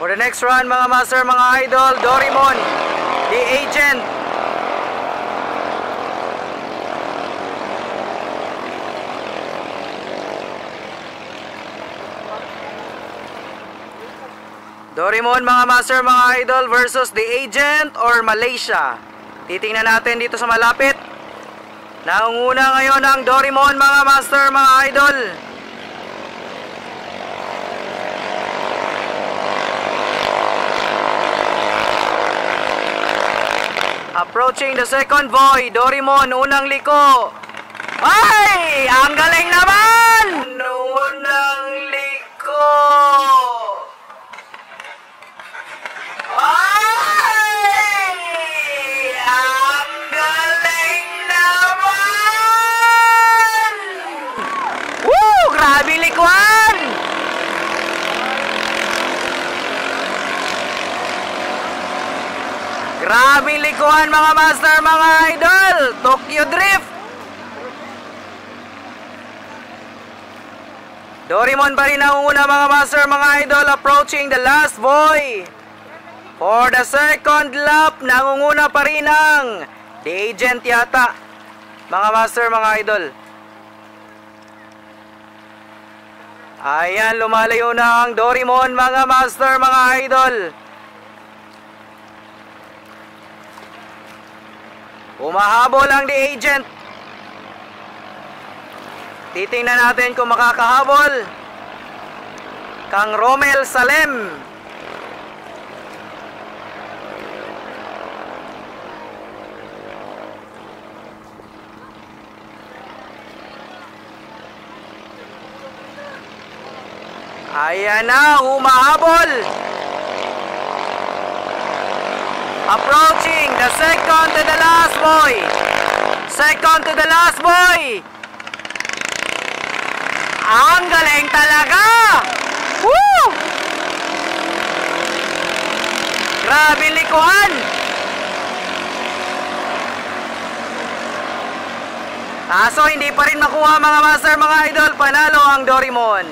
For the next run mga master, mga idol, Doraemon, the agent. Doraemon mga master, mga idol versus the agent or Malaysia. Titingnan natin dito sa malapit. Nangunguna ngayon ang Doraemon mga master, mga idol. Approaching the second void, Doraemon unang liko. Ay! Ang galing naman! Unang liko. Grabe likuan! Grabe likuan mga master, mga idol! Tokyo Drift! Doraemon pa rin nangunguna mga master, mga idol, approaching the last void. For the second lap, nangunguna pa rin ang the agent yata. Mga master, mga idol. Ayan, lumalayo na ang Doraemon mga master, mga idol. Umahabol ang the agent. Titingnan natin kung makakahabol kang Romel Salem. Ayan na, humahabol. Approaching the second to the last boy. Second to the last boy. Ang galing talaga. Woo! Grabe likuan. Kaso hindi pa rin makuha mga master, mga idol. Panalo ang Doraemon.